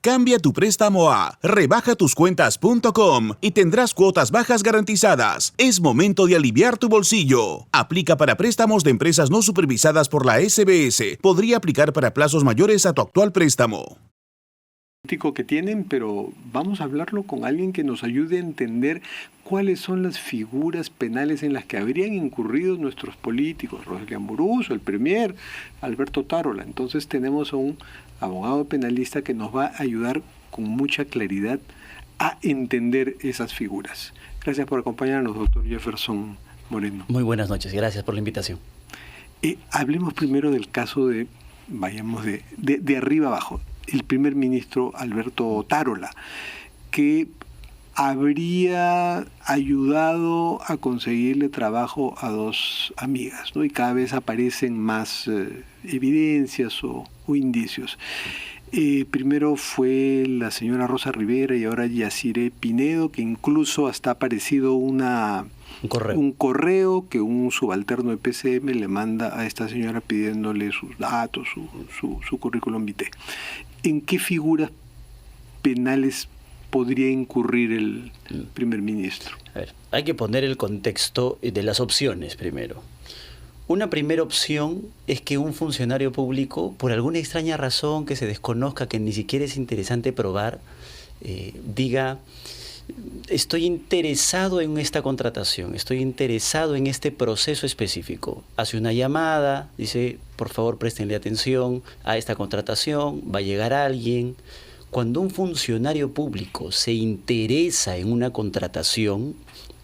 Cambia tu préstamo a rebajatuscuentas.com y tendrás cuotas bajas garantizadas. Es momento de aliviar tu bolsillo. Aplica para préstamos de empresas no supervisadas por la SBS. Podría aplicar para plazos mayores a tu actual préstamo. Que tienen, pero vamos a hablarlo con alguien que nos ayude a entender cuáles son las figuras penales en las que habrían incurrido nuestros políticos, Rogelio Amorús, el premier, Alberto Tarola. Entonces tenemos a un abogado penalista que nos va a ayudar con mucha claridad a entender esas figuras. Gracias por acompañarnos, doctor Jefferson Moreno. Muy buenas noches, gracias por la invitación. Hablemos primero del caso vayamos de arriba abajo. El primer ministro Alberto Tarola, que habría ayudado a conseguirle trabajo a dos amigas, ¿no? Y cada vez aparecen más evidencias o indicios. Primero fue la señora Rosa Rivera y ahora Yaciré Pinedo, que incluso hasta ha aparecido un correo que un subalterno de PCM le manda a esta señora pidiéndole sus datos, su currículum vitae. ¿En qué figuras penales podría incurrir el primer ministro? A ver, hay que poner el contexto de las opciones primero. Una primera opción es que un funcionario público, por alguna extraña razón que se desconozca, que ni siquiera es interesante probar, diga: estoy interesado en esta contratación, estoy interesado en este proceso específico. Hace una llamada, dice: por favor préstenle atención a esta contratación, va a llegar alguien. Cuando un funcionario público se interesa en una contratación,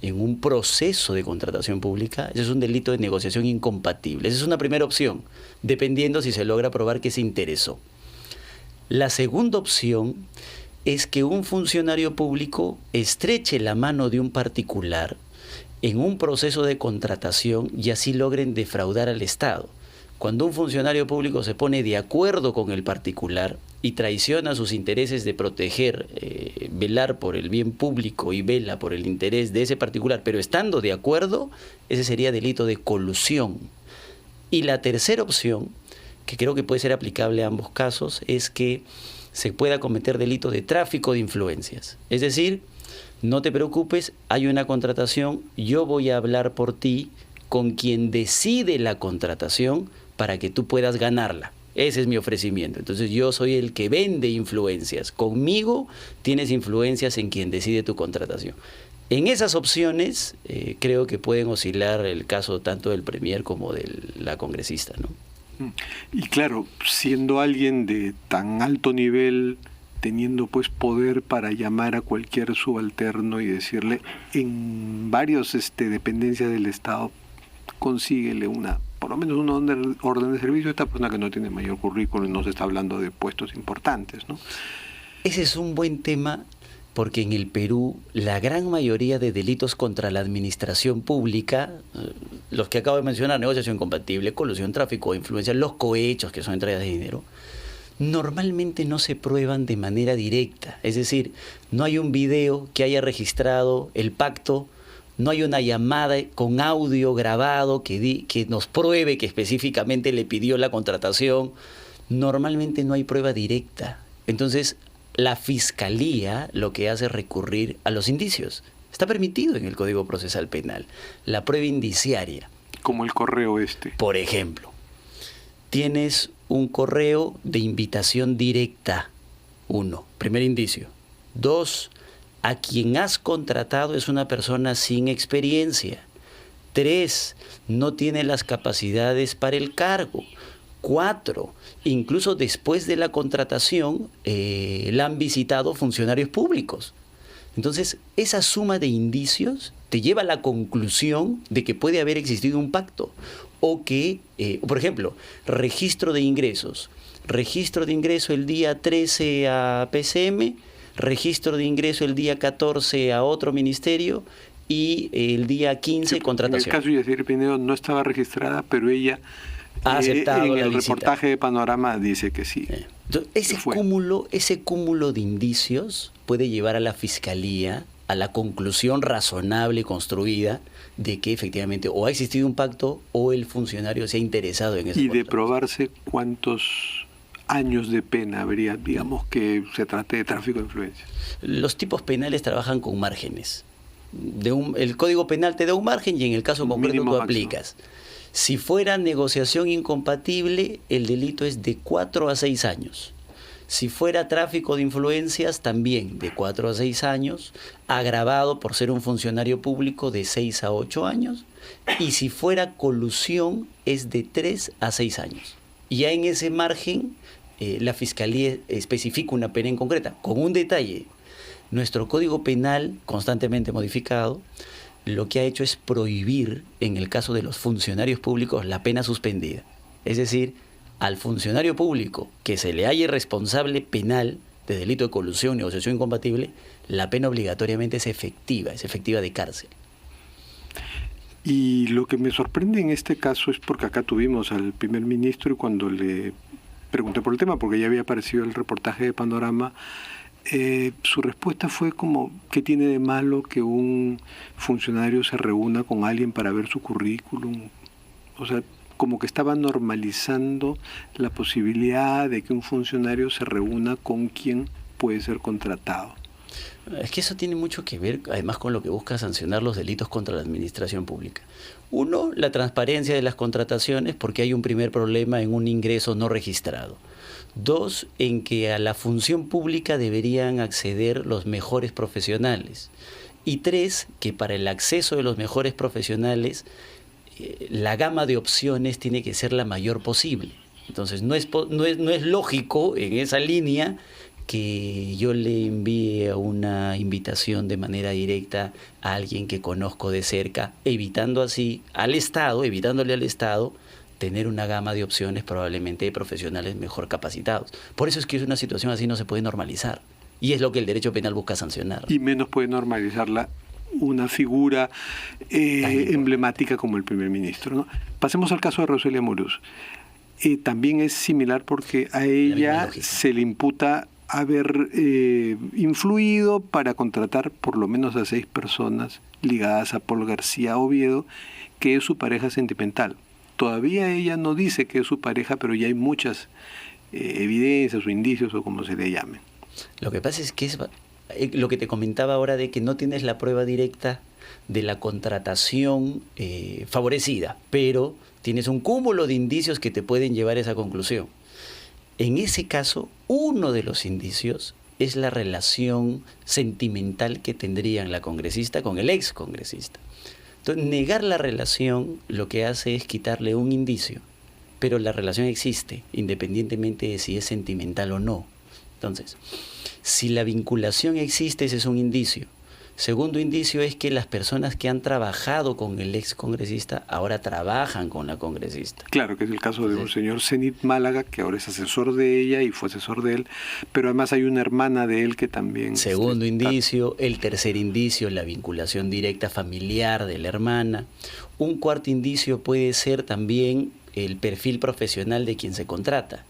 en un proceso de contratación pública, eso es un delito de negociación incompatible. Esa es una primera opción, dependiendo si se logra probar que se interesó. La segunda opción es que un funcionario público estreche la mano de un particular en un proceso de contratación y así logren defraudar al Estado. Cuando un funcionario público se pone de acuerdo con el particular y traiciona sus intereses de proteger, velar por el bien público y vela por el interés de ese particular, pero estando de acuerdo, ese sería delito de colusión. Y la tercera opción, que creo que puede ser aplicable a ambos casos, es que se pueda cometer delito de tráfico de influencias. Es decir, no te preocupes, hay una contratación, yo voy a hablar por ti con quien decide la contratación para que tú puedas ganarla. Ese es mi ofrecimiento. Entonces yo soy el que vende influencias. Conmigo tienes influencias en quien decide tu contratación. En esas opciones creo que pueden oscilar el caso tanto del premier como de la congresista, ¿no? Y claro, siendo alguien de tan alto nivel, teniendo pues poder para llamar a cualquier subalterno y decirle en varias dependencias del Estado, consíguele por lo menos una orden de servicio a esta persona que no tiene mayor currículum y no se está hablando de puestos importantes, ¿no? Ese es un buen tema porque en el Perú la gran mayoría de delitos contra la administración pública, los que acabo de mencionar, negociación incompatible, colusión, tráfico de influencia, los cohechos, que son entregas de dinero, normalmente no se prueban de manera directa. Es decir, no hay un video que haya registrado el pacto, no hay una llamada con audio grabado que nos pruebe que específicamente le pidió la contratación. Normalmente no hay prueba directa. Entonces, la Fiscalía lo que hace es recurrir a los indicios. Está permitido en el Código Procesal Penal. La prueba indiciaria. Como el correo Por ejemplo, tienes un correo de invitación directa. 1, primer indicio. 2, a quien has contratado es una persona sin experiencia. 3, no tiene las capacidades para el cargo. 4, incluso después de la contratación la han visitado funcionarios públicos. Entonces, esa suma de indicios te lleva a la conclusión de que puede haber existido un pacto. O que, por ejemplo, registro de ingresos. Registro de ingreso el día 13 a PCM, registro de ingreso el día 14 a otro ministerio y el día 15 contratación. En el caso de Yaciré Pinedo no estaba registrada, pero ella ha aceptado en la el visita. Reportaje de Panorama dice que sí. Entonces, ese cúmulo de indicios puede llevar a la Fiscalía a la conclusión razonable y construida de que efectivamente o ha existido un pacto o el funcionario se ha interesado en eso. Y de probarse cuántos años de pena habría, digamos, que se trate de tráfico de influencias? Los tipos penales trabajan con márgenes. El Código Penal te da un margen y en el caso concreto Mínimo tú máximo. aplicas. Si fuera negociación incompatible, el delito es de 4 a 6 años. Si fuera tráfico de influencias, también de 4 a 6 años, agravado por ser un funcionario público de 6 a 8 años, y si fuera colusión es de 3 a 6 años. Y ya en ese margen, la Fiscalía especifica una pena en concreta, con un detalle. Nuestro Código Penal, constantemente modificado, lo que ha hecho es prohibir, en el caso de los funcionarios públicos, la pena suspendida. Es decir, al funcionario público que se le halle responsable penal de delito de colusión, negociación incompatible, la pena obligatoriamente es efectiva de cárcel. Y lo que me sorprende en este caso es porque acá tuvimos al primer ministro y cuando le pregunté por el tema, porque ya había aparecido el reportaje de Panorama, su respuesta fue como, ¿qué tiene de malo que un funcionario se reúna con alguien para ver su currículum? O sea, como que estaba normalizando la posibilidad de que un funcionario se reúna con quien puede ser contratado. Es que eso tiene mucho que ver, además, con lo que busca sancionar los delitos contra la administración pública. Uno, la transparencia de las contrataciones, porque hay un primer problema en un ingreso no registrado. Dos, en que a la función pública deberían acceder los mejores profesionales. Y tres, que para el acceso de los mejores profesionales, la gama de opciones tiene que ser la mayor posible. Entonces, no es lógico en esa línea que yo le envíe una invitación de manera directa a alguien que conozco de cerca, evitándole al Estado tener una gama de opciones probablemente de profesionales mejor capacitados. Por eso es que una situación así no se puede normalizar. Y es lo que el derecho penal busca sancionar. Y menos puede normalizarla una figura emblemática como el primer ministro, ¿no? Pasemos al caso de Roselia Amorós. También es similar porque a ella se le imputa haber influido para contratar por lo menos a 6 personas ligadas a Paul García Oviedo, que es su pareja sentimental. Todavía ella no dice que es su pareja, pero ya hay muchas evidencias o indicios o como se le llamen. Lo que pasa es que es lo que te comentaba ahora de que no tienes la prueba directa de la contratación favorecida, pero tienes un cúmulo de indicios que te pueden llevar a esa conclusión. En ese caso, uno de los indicios es la relación sentimental que tendrían la congresista con el ex congresista. Entonces, negar la relación lo que hace es quitarle un indicio, pero la relación existe, independientemente de si es sentimental o no. Entonces, si la vinculación existe, ese es un indicio. Segundo indicio es que las personas que han trabajado con el ex congresista ahora trabajan con la congresista. Claro, que es el caso de un señor Zenit Málaga, que ahora es asesor de ella y fue asesor de él, pero además hay una hermana de él que también... Segundo indicio. El tercer indicio, la vinculación directa familiar de la hermana. Un cuarto indicio puede ser también el perfil profesional de quien se contrata.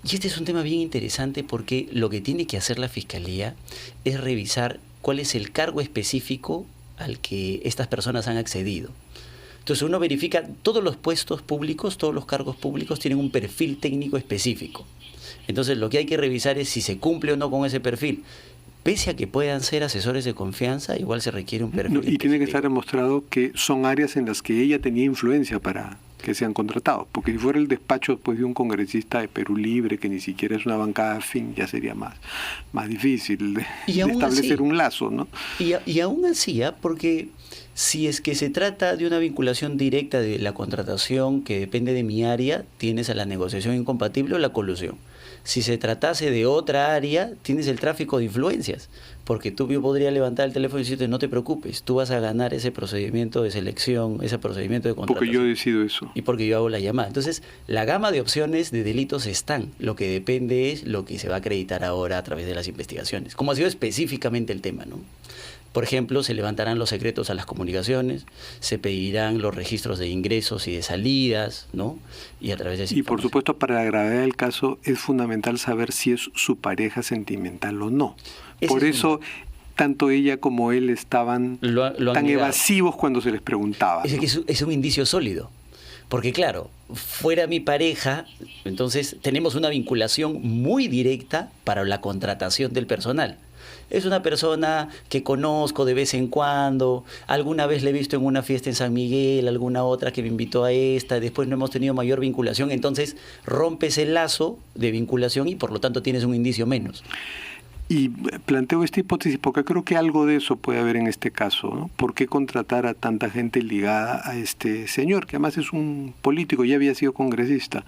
Y este es un tema bien interesante porque lo que tiene que hacer la Fiscalía es revisar cuál es el cargo específico al que estas personas han accedido. Entonces uno verifica todos los puestos públicos, todos los cargos públicos tienen un perfil técnico específico. Entonces lo que hay que revisar es si se cumple o no con ese perfil. Pese a que puedan ser asesores de confianza, igual se requiere un perfil específico. Y tiene que estar demostrado que son áreas en las que ella tenía influencia para que sean contratados, porque si fuera el despacho pues, de un congresista de Perú Libre, que ni siquiera es una bancada afín, ya sería más difícil de establecer un lazo, ¿no? Y aún así, porque si es que se trata de una vinculación directa de la contratación que depende de mi área, tienes a la negociación incompatible o la colusión. Si se tratase de otra área, tienes el tráfico de influencias, porque tú podrías levantar el teléfono y decirte, no te preocupes, tú vas a ganar ese procedimiento de selección, ese procedimiento de contratación. Porque yo decido eso. Y porque yo hago la llamada. Entonces, la gama de opciones de delitos están. Lo que depende es lo que se va a acreditar ahora a través de las investigaciones. Como ha sido específicamente el tema, ¿no? Por ejemplo, se levantarán los secretos a las comunicaciones, se pedirán los registros de ingresos y de salidas, ¿no? Y a través de esa Y por supuesto, para la gravedad del caso, es fundamental saber si es su pareja sentimental o no. Por eso, tanto ella como él estaban tan evasivos cuando se les preguntaba. Es un indicio sólido. Porque claro, fuera mi pareja, entonces tenemos una vinculación muy directa para la contratación del personal. Es una persona que conozco de vez en cuando, alguna vez le he visto en una fiesta en San Miguel, alguna otra que me invitó a esta, después no hemos tenido mayor vinculación, entonces rompes el lazo de vinculación y por lo tanto tienes un indicio menos. Y planteo esta hipótesis porque creo que algo de eso puede haber en este caso, ¿no? ¿Por qué contratar a tanta gente ligada a este señor, que además es un político, ya había sido congresista?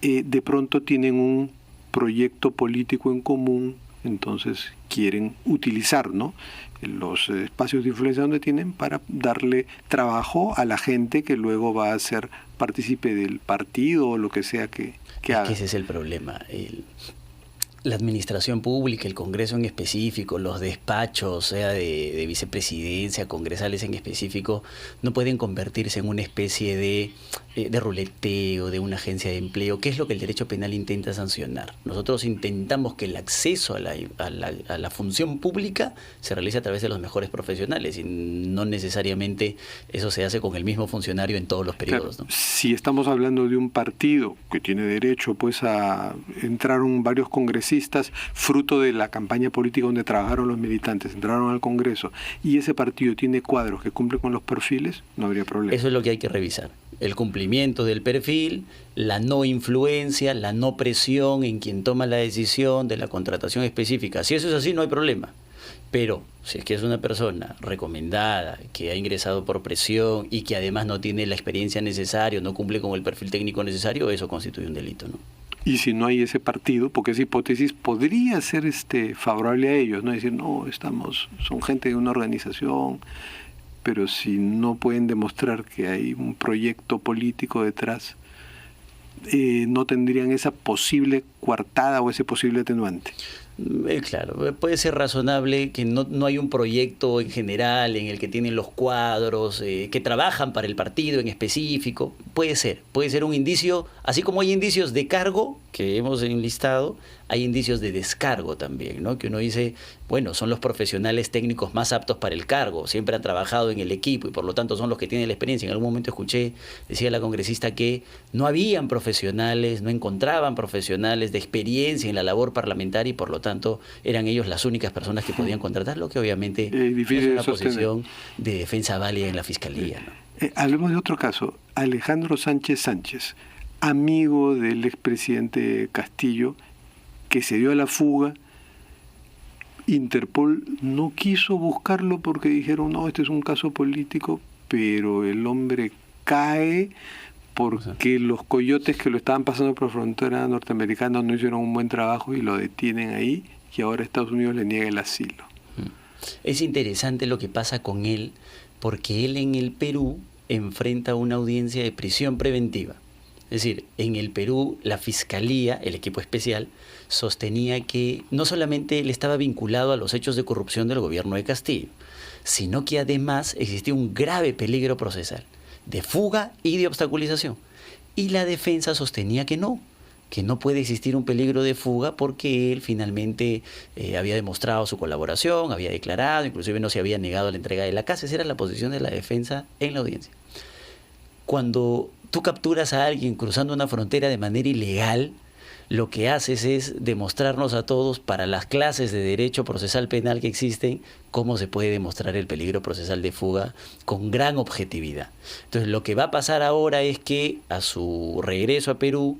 De pronto tienen un proyecto político en común, entonces quieren utilizar, ¿no?, los espacios de influencia donde tienen para darle trabajo a la gente que luego va a ser partícipe del partido o lo que sea que haga. Que ese es el problema. La administración pública, el Congreso en específico, los despachos, sea de vicepresidencia, congresales en específico, no pueden convertirse en una especie de ruleteo, de una agencia de empleo, que es lo que el derecho penal intenta sancionar. Nosotros intentamos que el acceso a la función pública se realice a través de los mejores profesionales y no necesariamente eso se hace con el mismo funcionario en todos los periodos, claro, ¿no? Si estamos hablando de un partido que tiene derecho pues a entraron varios congresistas fruto de la campaña política donde trabajaron los militantes, entraron al Congreso y ese partido tiene cuadros que cumplen con los perfiles, no habría problema. Eso es lo que hay que revisar. El cumplimiento del perfil, la no influencia, la no presión en quien toma la decisión de la contratación específica. Si eso es así, no hay problema. Pero si es que es una persona recomendada, que ha ingresado por presión y que además no tiene la experiencia necesaria, no cumple con el perfil técnico necesario, eso constituye un delito, ¿no? Y si no hay ese partido, porque esa hipótesis podría ser favorable a ellos, no decir, no, son gente de una organización, pero si no pueden demostrar que hay un proyecto político detrás, no tendrían esa posible coartada o ese posible atenuante. Claro, puede ser razonable que no hay un proyecto en general en el que tienen los cuadros, que trabajan para el partido en específico. Puede ser un indicio, así como hay indicios de cargo que hemos enlistado, hay indicios de descargo también, ¿no? Que uno dice, bueno, son los profesionales técnicos más aptos para el cargo, siempre han trabajado en el equipo y por lo tanto son los que tienen la experiencia. En algún momento escuché, decía la congresista, que no habían profesionales, no encontraban profesionales de experiencia en la labor parlamentaria y por lo tanto eran ellos las únicas personas que podían contratar, lo que obviamente es una posición de defensa válida en la Fiscalía, ¿no? Hablemos de otro caso. Alejandro Sánchez, amigo del expresidente Castillo, que se dio a la fuga. Interpol no quiso buscarlo porque dijeron, no, este es un caso político, pero el hombre cae porque los coyotes que lo estaban pasando por frontera norteamericana no hicieron un buen trabajo y lo detienen ahí y ahora Estados Unidos le niega el asilo. Es interesante lo que pasa con él porque él en el Perú enfrenta una audiencia de prisión preventiva. Es decir, en el Perú la Fiscalía, el equipo especial, sostenía que no solamente él estaba vinculado a los hechos de corrupción del gobierno de Castillo, sino que además existía un grave peligro procesal, de fuga y de obstaculización. Y la defensa sostenía que no puede existir un peligro de fuga porque él finalmente había demostrado su colaboración, había declarado, inclusive no se había negado a la entrega de la casa. Esa era la posición de la defensa en la audiencia. Cuando tú capturas a alguien cruzando una frontera de manera ilegal, lo que haces es demostrarnos a todos, para las clases de derecho procesal penal que existen, cómo se puede demostrar el peligro procesal de fuga con gran objetividad. Entonces, lo que va a pasar ahora es que a su regreso a Perú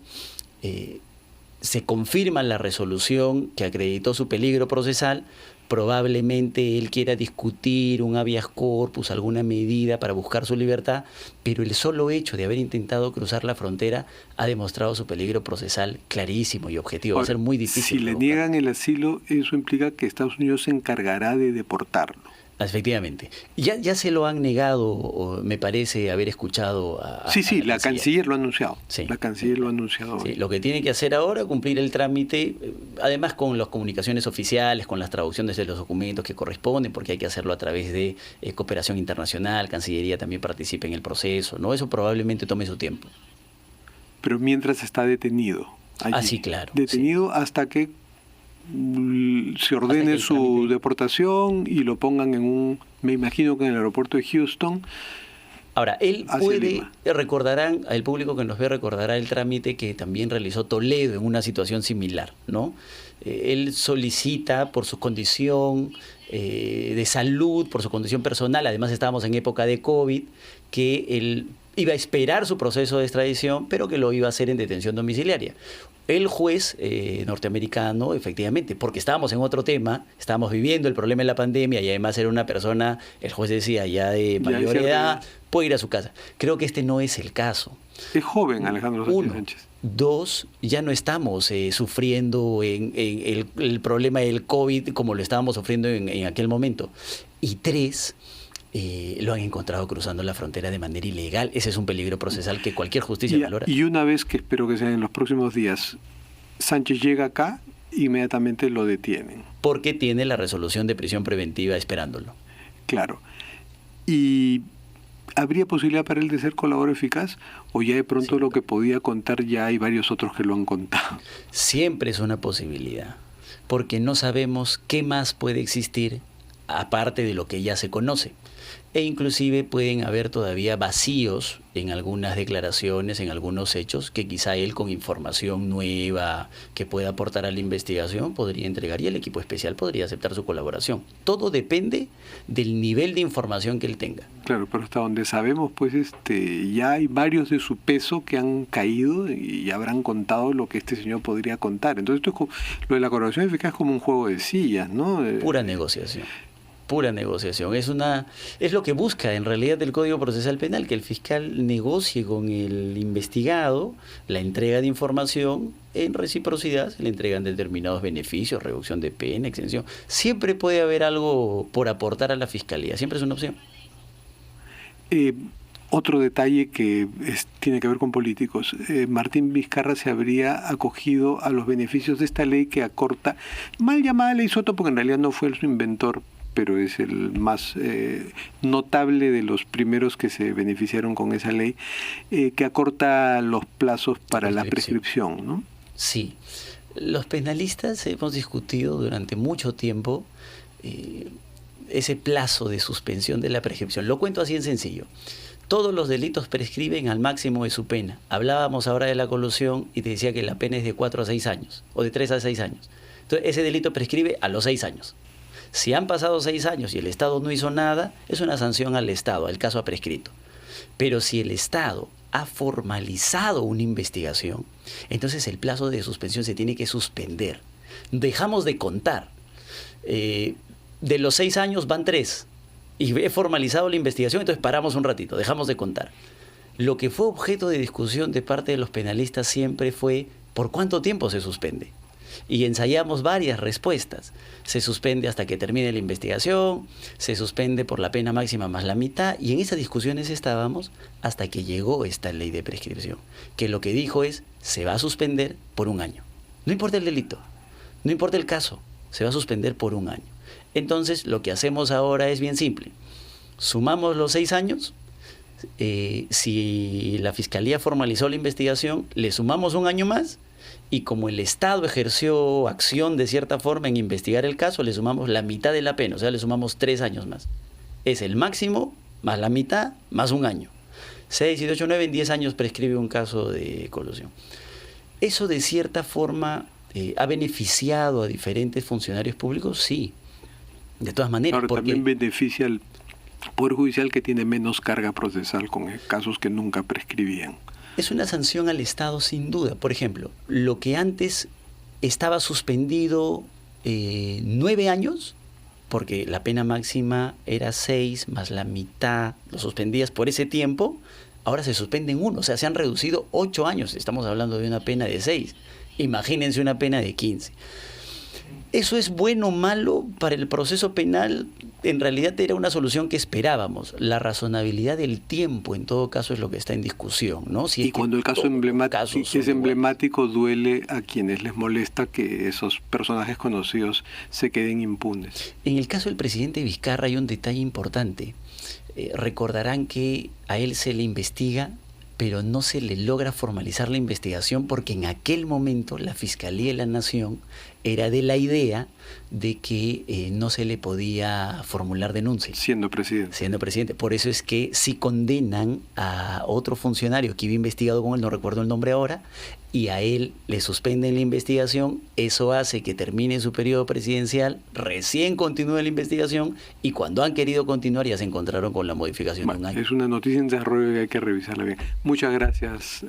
se confirma la resolución que acreditó su peligro procesal. Probablemente él quiera discutir un habeas corpus, alguna medida para buscar su libertad, pero el solo hecho de haber intentado cruzar la frontera ha demostrado su peligro procesal clarísimo y objetivo. Va a ser muy difícil. Si le niegan el asilo, eso implica que Estados Unidos se encargará de deportarlo. Efectivamente. Ya se lo han negado, me parece haber escuchado a Sí, la canciller lo ha anunciado. Sí. La canciller lo ha anunciado. Sí, lo que tiene que hacer ahora es cumplir el trámite, además con las comunicaciones oficiales, con las traducciones de los documentos que corresponden, porque hay que hacerlo a través de cooperación internacional, Cancillería también participa en el proceso, ¿no? Eso probablemente tome su tiempo. Pero mientras está detenido. Allí, sí, claro. Detenido sí. hasta que se ordene su deportación y lo pongan me imagino que en el aeropuerto de Houston, Ahora, él hacia puede, Lima. recordarán, el público que nos ve recordará el trámite que también realizó Toledo en una situación similar, ¿no? Él solicita por su condición de salud, por su condición personal, además estábamos en época de COVID, que él iba a esperar su proceso de extradición, pero que lo iba a hacer en detención domiciliaria. El juez norteamericano, efectivamente, porque estábamos en otro tema, estábamos viviendo el problema de la pandemia y además era una persona, el juez decía, ya de mayor edad, puede ir a su casa. Creo que este no es el caso. Es joven Alejandro Sánchez Sánchez. 2, ya no estamos sufriendo en el problema del COVID como lo estábamos sufriendo en aquel momento. Y 3, lo han encontrado cruzando la frontera de manera ilegal. Ese es un peligro procesal que cualquier justicia valora. Y una vez que espero que sea en los próximos días, Sánchez llega acá, inmediatamente lo detienen. Porque tiene la resolución de prisión preventiva esperándolo. Claro. ¿Y habría posibilidad para él de ser colaborador eficaz? ¿O ya de pronto lo que podía contar ya hay varios otros que lo han contado? Siempre es una posibilidad, porque no sabemos qué más puede existir aparte de lo que ya se conoce. E inclusive pueden haber todavía vacíos en algunas declaraciones, en algunos hechos, que quizá él con información nueva que pueda aportar a la investigación podría entregar y el equipo especial podría aceptar su colaboración. Todo depende del nivel de información que él tenga. Claro, pero hasta donde sabemos, pues ya hay varios de su peso que han caído y habrán contado lo que este señor podría contar. Entonces esto es como, lo de la colaboración eficaz es como un juego de sillas, ¿no? Pura negociación. Pura negociación. Es lo que busca en realidad el Código Procesal Penal, que el fiscal negocie con el investigado la entrega de información. En reciprocidad se le entregan determinados beneficios, reducción de pena, exención. Siempre puede haber algo por aportar a la fiscalía, siempre es una opción. Otro detalle que tiene que ver con políticos. Martín Vizcarra se habría acogido a los beneficios de esta ley que acorta, mal llamada ley Soto, porque en realidad no fue su inventor, pero es el más notable de los primeros que se beneficiaron con esa ley, que acorta los plazos para la prescripción, ¿no? Sí. Los penalistas hemos discutido durante mucho tiempo ese plazo de suspensión de la prescripción. Lo cuento así en sencillo. Todos los delitos prescriben al máximo de su pena. Hablábamos ahora de la colusión y te decía que la pena es de 4 a 6 años, o de 3 a 6 años. Entonces, ese delito prescribe a los 6 años. Si han pasado 6 años y el Estado no hizo nada, es una sanción al Estado, el caso ha prescrito. Pero si el Estado ha formalizado una investigación, entonces el plazo de suspensión se tiene que suspender. Dejamos de contar. De los 6 años van 3. Y he formalizado la investigación, entonces paramos un ratito, dejamos de contar. Lo que fue objeto de discusión de parte de los penalistas siempre fue ¿por cuánto tiempo se suspende? Y ensayamos varias respuestas. Se suspende hasta que termine la investigación, se suspende por la pena máxima más la mitad, y en esas discusiones estábamos hasta que llegó esta ley de prescripción, que lo que dijo es, se va a suspender por 1 año. No importa el delito, no importa el caso, se va a suspender por 1 año. Entonces, lo que hacemos ahora es bien simple. Sumamos los 6 años, si la Fiscalía formalizó la investigación, le sumamos 1 año más, y como el Estado ejerció acción de cierta forma en investigar el caso, le sumamos la mitad de la pena, o sea, le sumamos 3 años más. Es el máximo, más la mitad, más 1 año. 6, 7, 8, 9, en 10 años prescribe un caso de colusión. Eso de cierta forma ha beneficiado a diferentes funcionarios públicos, sí. De todas maneras. Ahora, porque también beneficia al Poder Judicial, que tiene menos carga procesal con casos que nunca prescribían. Es una sanción al Estado sin duda. Por ejemplo, lo que antes estaba suspendido 9 años, porque la pena máxima era 6 más la mitad, lo suspendías por ese tiempo, ahora se suspende en 1, o sea, se han reducido 8 años, estamos hablando de una pena de 6. Imagínense una pena de 15. ¿Eso es bueno o malo para el proceso penal? En realidad era una solución que esperábamos. La razonabilidad del tiempo, en todo caso, es lo que está en discusión, ¿no? Si y cuando el caso es emblemático, duele a quienes les molesta que esos personajes conocidos se queden impunes. En el caso del presidente Vizcarra hay un detalle importante. Recordarán que a él se le investiga, pero no se le logra formalizar la investigación porque en aquel momento la Fiscalía de la Nación era de la idea de que no se le podía formular denuncia. Siendo presidente. Por eso es que si condenan a otro funcionario que iba investigado con él, no recuerdo el nombre ahora, y a él le suspenden la investigación, eso hace que termine su periodo presidencial, recién continúe la investigación, y cuando han querido continuar ya se encontraron con la modificación de un año. Es una noticia en desarrollo que hay que revisarla bien. Muchas gracias.